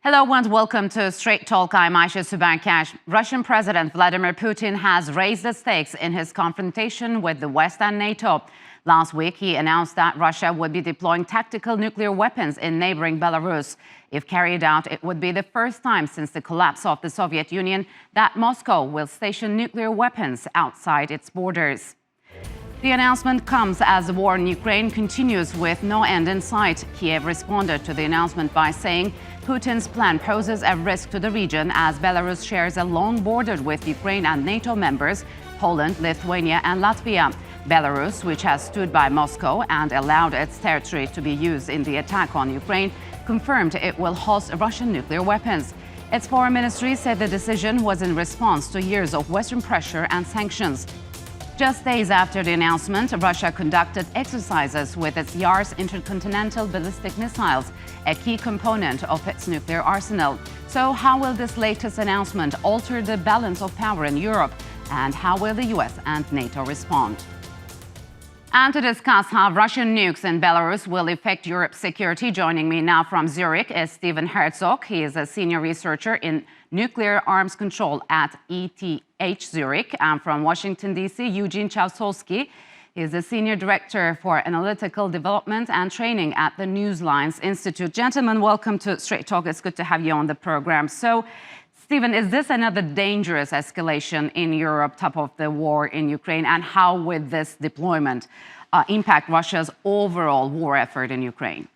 Hello and welcome to Straight Talk. I'm Aisha Subankash. Russian President Vladimir Putin has raised the stakes in his confrontation with the West and NATO. Last week, he announced that Russia would be deploying tactical nuclear weapons in neighboring Belarus. If carried out, it would be the first time since the collapse of the Soviet Union that Moscow will station nuclear weapons outside its borders. The announcement comes as the war in Ukraine continues with no end in sight. Kiev responded to the announcement by saying Putin's plan poses a risk to the region as Belarus shares a long border with Ukraine and NATO members, Poland, Lithuania and Latvia. Belarus, which has stood by Moscow and allowed its territory to be used in the attack on Ukraine, confirmed it will host Russian nuclear weapons. Its foreign ministry said the decision was in response to years of Western pressure and sanctions. Just days after the announcement, Russia conducted exercises with its Yars intercontinental ballistic missiles, a key component of its nuclear arsenal. So how will this latest announcement alter the balance of power in Europe? And how will the US and NATO respond? And to discuss how Russian nukes in Belarus will affect Europe's security, joining me now from Zurich is Stephen Herzog. He is a senior researcher in nuclear arms control at ETH Zurich. And from Washington, D.C., Eugene Chausolsky. He is the senior director for analytical development and training at the Newslines Institute. Gentlemen, welcome to Straight Talk. It's good to have you on the program. So, Stephen, is this another dangerous escalation in Europe, top of the war in Ukraine? And how would this deployment impact Russia's overall war effort in Ukraine?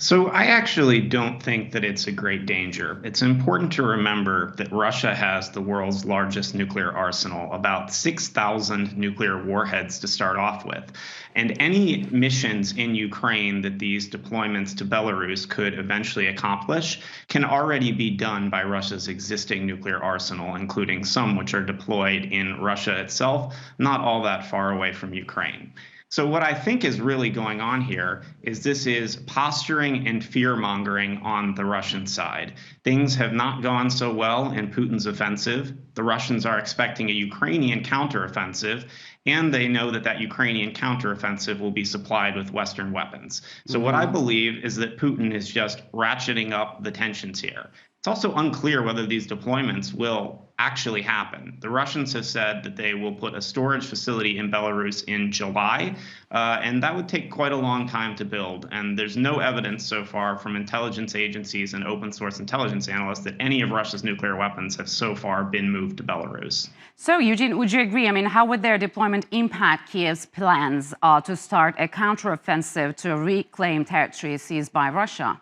So I actually don't think that it's a great danger. It's important to remember that Russia has the world's largest nuclear arsenal, about 6,000 nuclear warheads to start off with. And any missions in Ukraine that these deployments to Belarus could eventually accomplish can already be done by Russia's existing nuclear arsenal, including some which are deployed in Russia itself, not all that far away from Ukraine. So what I think is really going on here is this is posturing and fear-mongering on the Russian side. Things have not gone so well in Putin's offensive. The Russians are expecting a Ukrainian counteroffensive, and they know that that Ukrainian counteroffensive will be supplied with Western weapons. So what I believe is that Putin is just ratcheting up the tensions here. It's also unclear whether these deployments will actually happen. The Russians have said that they will put a storage facility in Belarus in July, and that would take quite a long time to build. And there's no evidence so far from intelligence agencies and open source intelligence analysts that any of Russia's nuclear weapons have so far been moved to Belarus. So, Eugene, would you agree? I mean, how would their deployment impact Kiev's plans to start a counteroffensive to reclaim territory seized by Russia?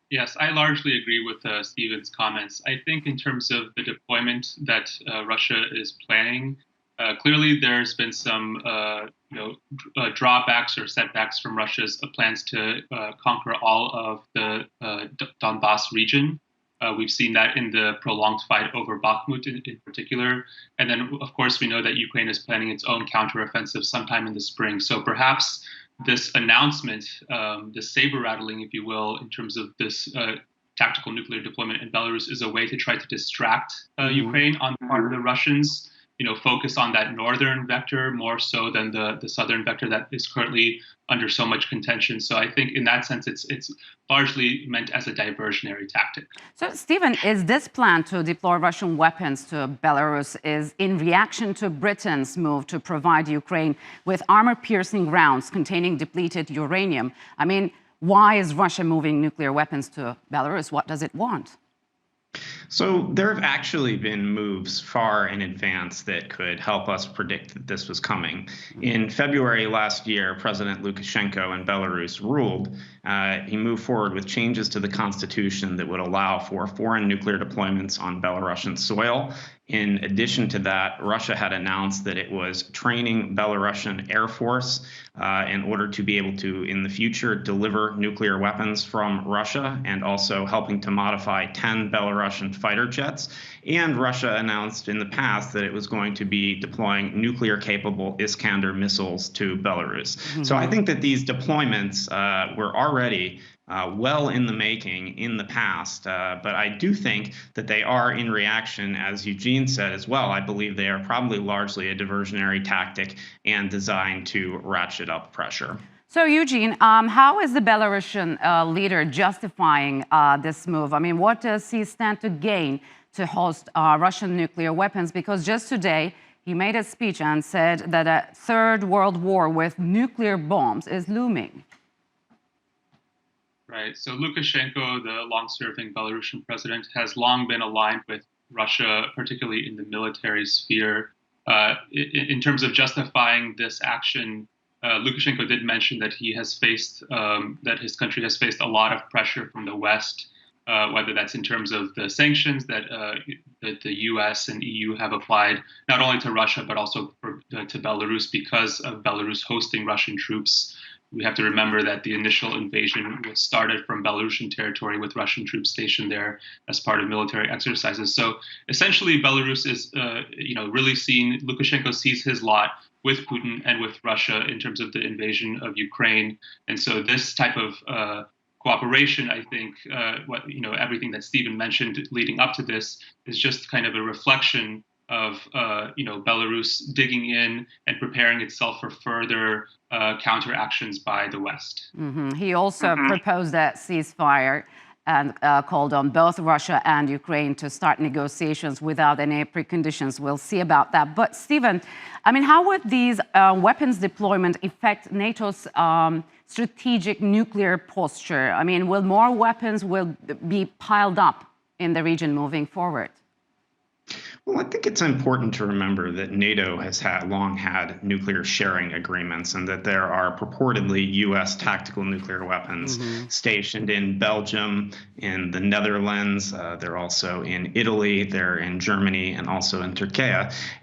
Yes, I largely agree with Stephen's comments. I think in terms of the deployment that Russia is planning, clearly there's been some drawbacks or setbacks from Russia's plans to conquer all of the Donbass region. We've seen that in the prolonged fight over Bakhmut in particular. And then, of course, we know that Ukraine is planning its own counteroffensive sometime in the spring. So perhaps this announcement, the saber rattling, if you will, in terms of this tactical nuclear deployment in Belarus is a way to try to distract Ukraine on the part of the Russians, focus on that northern vector more so than the southern vector that is currently under so much contention. So I think in that sense, it's largely meant as a diversionary tactic. So, Stephen, is this plan to deploy Russian weapons to Belarus is in reaction to Britain's move to provide Ukraine with armor-piercing rounds containing depleted uranium? I mean, why is Russia moving nuclear weapons to Belarus? What does it want? So there have actually been moves far in advance that could help us predict that this was coming. In February last year, President Lukashenko in Belarus ruled. He moved forward with changes to the constitution that would allow for foreign nuclear deployments on Belarusian soil. In addition to that, Russia had announced that it was training Belarusian Air Force in order to be able to, in the future, deliver nuclear weapons from Russia, and also helping to modify 10 Belarusian fighter jets. And Russia announced in the past that it was going to be deploying nuclear-capable Iskander missiles to Belarus. So I think that these deployments were already well in the making in the past. But I do think that they are in reaction, as Eugene said as well. I believe they are probably largely a diversionary tactic and designed to ratchet up pressure. So, Eugene, how is the Belarusian leader justifying this move? I mean, what does he stand to gain to host Russian nuclear weapons? Because just today, he made a speech and said that a third world war with nuclear bombs is looming. Right. So Lukashenko, the long-serving Belarusian president, has long been aligned with Russia, particularly in the military sphere. In terms of justifying this action, Lukashenko did mention that he has faced, that his country has faced a lot of pressure from the West, whether that's in terms of the sanctions that the US and EU have applied, not only to Russia, but also to Belarus because of Belarus hosting Russian troops. We have to remember that the initial invasion was started from Belarusian territory with Russian troops stationed there as part of military exercises. So essentially, Belarus is, really Lukashenko sees his lot with Putin and with Russia in terms of the invasion of Ukraine. And so this type of cooperation, I think, everything that Stephen mentioned leading up to this is just kind of a reflection of Belarus digging in and preparing itself for further counteractions by the West. He also proposed a ceasefire and called on both Russia and Ukraine to start negotiations without any preconditions. We'll see about that. But Stephen, I mean, how would these weapons deployment affect NATO's strategic nuclear posture? I mean, will more weapons be piled up in the region moving forward? Well, I think it's important to remember that NATO has long had nuclear sharing agreements and that there are purportedly U.S. tactical nuclear weapons stationed in Belgium, in the Netherlands. They're also in Italy, they're in Germany, and also in Turkey.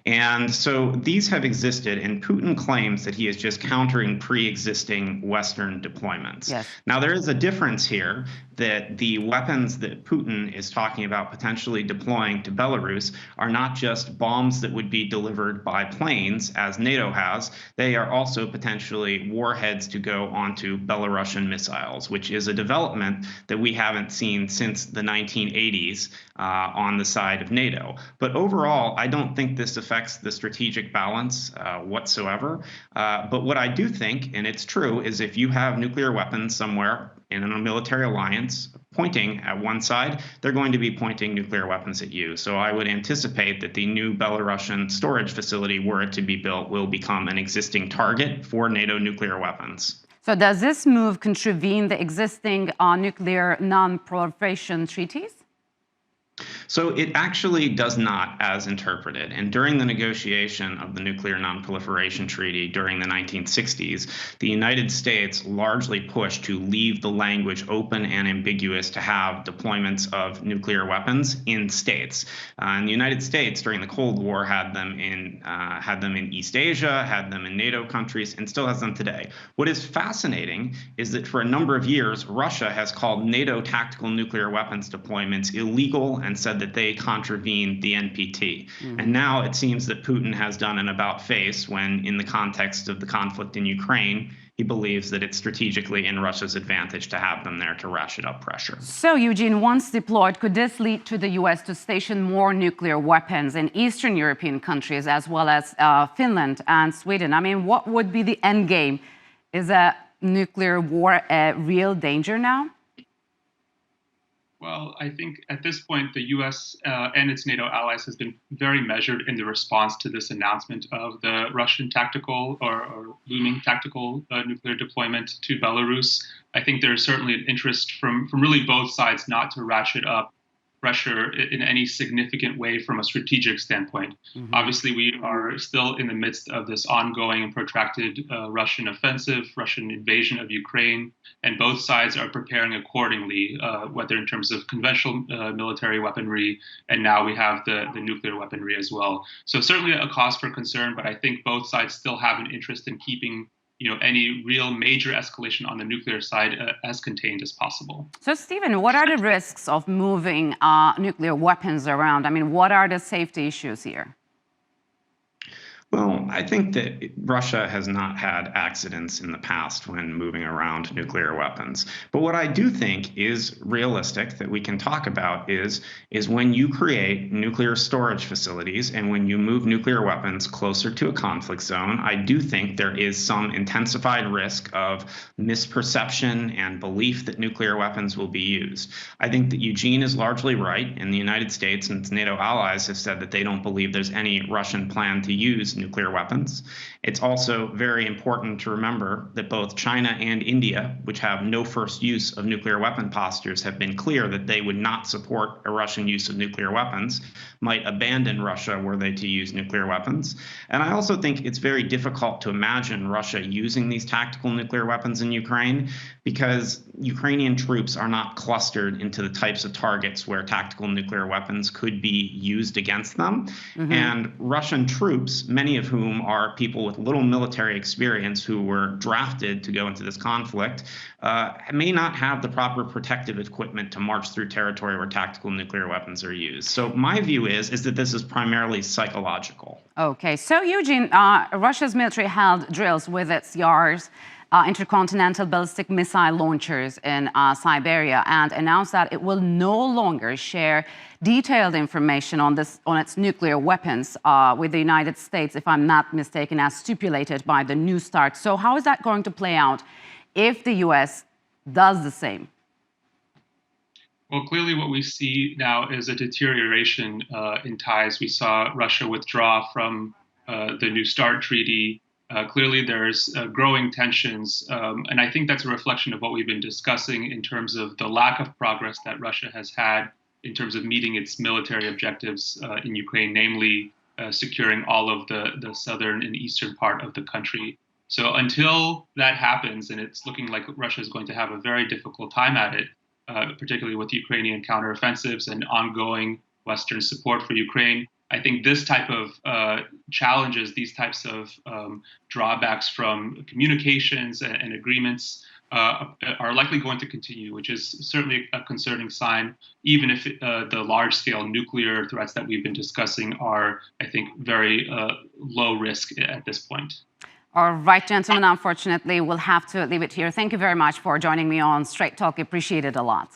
And so these have existed, and Putin claims that he is just countering pre-existing Western deployments. Yes. Now, there is a difference here that the weapons that Putin is talking about potentially deploying to Belarus are not just bombs that would be delivered by planes, as NATO has. They are also potentially warheads to go onto Belarusian missiles, which is a development that we haven't seen since the 1980s on the side of NATO. But overall, I don't think this affects the strategic balance whatsoever. But what I do think, and it's true, is if you have nuclear weapons somewhere in a military alliance pointing at one side, they're going to be pointing nuclear weapons at you. So I would anticipate that the new Belarusian storage facility, were it to be built, will become an existing target for NATO nuclear weapons. So does this move contravene the existing nuclear non-proliferation treaties? So it actually does not, as interpreted. And during the negotiation of the Nuclear Non-Proliferation Treaty during the 1960s, the United States largely pushed to leave the language open and ambiguous to have deployments of nuclear weapons in states. And the United States during the Cold War had them in East Asia, had them in NATO countries, and still has them today. What is fascinating is that for a number of years, Russia has called NATO tactical nuclear weapons deployments illegal and said that they contravene the NPT. And now it seems that Putin has done an about-face when, in the context of the conflict in Ukraine, he believes that it's strategically in Russia's advantage to have them there to ratchet up pressure. So, Eugene, once deployed, could this lead to the U.S. to station more nuclear weapons in Eastern European countries, as well as Finland and Sweden? I mean, what would be the end game? Is a nuclear war a real danger now? Well, I think at this point, the U.S. And its NATO allies has been very measured in the response to this announcement of the Russian tactical or looming tactical nuclear deployment to Belarus. I think there's certainly an interest from really both sides not to ratchet up pressure in any significant way from a strategic standpoint. Obviously, we are still in the midst of this ongoing and protracted Russian offensive, Russian invasion of Ukraine, and both sides are preparing accordingly, whether in terms of conventional military weaponry, and now we have the nuclear weaponry as well. So certainly a cause for concern, but I think both sides still have an interest in keeping any real major escalation on the nuclear side as contained as possible. So, Stephen, what are the risks of moving nuclear weapons around? I mean, what are the safety issues here? Well, I think that Russia has not had accidents in the past when moving around nuclear weapons. But what I do think is realistic that we can talk about is when you create nuclear storage facilities and when you move nuclear weapons closer to a conflict zone, I do think there is some intensified risk of misperception and belief that nuclear weapons will be used. I think that Eugene is largely right, and the United States and its NATO allies have said that they don't believe there's any Russian plan to use nuclear weapons. It's also very important to remember that both China and India, which have no first use of nuclear weapon postures, have been clear that they would not support a Russian use of nuclear weapons, might abandon Russia were they to use nuclear weapons. And I also think it's very difficult to imagine Russia using these tactical nuclear weapons in Ukraine because Ukrainian troops are not clustered into the types of targets where tactical nuclear weapons could be used against them. And Russian troops, many of whom are people with little military experience who were drafted to go into this conflict, may not have the proper protective equipment to march through territory where tactical nuclear weapons are used. So my view is that this is primarily psychological. Okay, so Eugene, Russia's military held drills with its Yars, intercontinental ballistic missile launchers in Siberia, and announced that it will no longer share detailed information on its nuclear weapons with the United States, if I'm not mistaken, as stipulated by the New START. So how is that going to play out if the US does the same? Well, clearly what we see now is a deterioration in ties. We saw Russia withdraw from the New START treaty. Clearly, there's growing tensions, and I think that's a reflection of what we've been discussing in terms of the lack of progress that Russia has had in terms of meeting its military objectives in Ukraine, namely securing all of the southern and eastern part of the country. So until that happens, and it's looking like Russia is going to have a very difficult time at it, particularly with Ukrainian counteroffensives and ongoing Western support for Ukraine, I think this type of challenges, these types of drawbacks from communications and agreements are likely going to continue, which is certainly a concerning sign, even if the large-scale nuclear threats that we've been discussing are, I think, very low risk at this point. All right, gentlemen, unfortunately, we'll have to leave it here. Thank you very much for joining me on Straight Talk. Appreciate it a lot.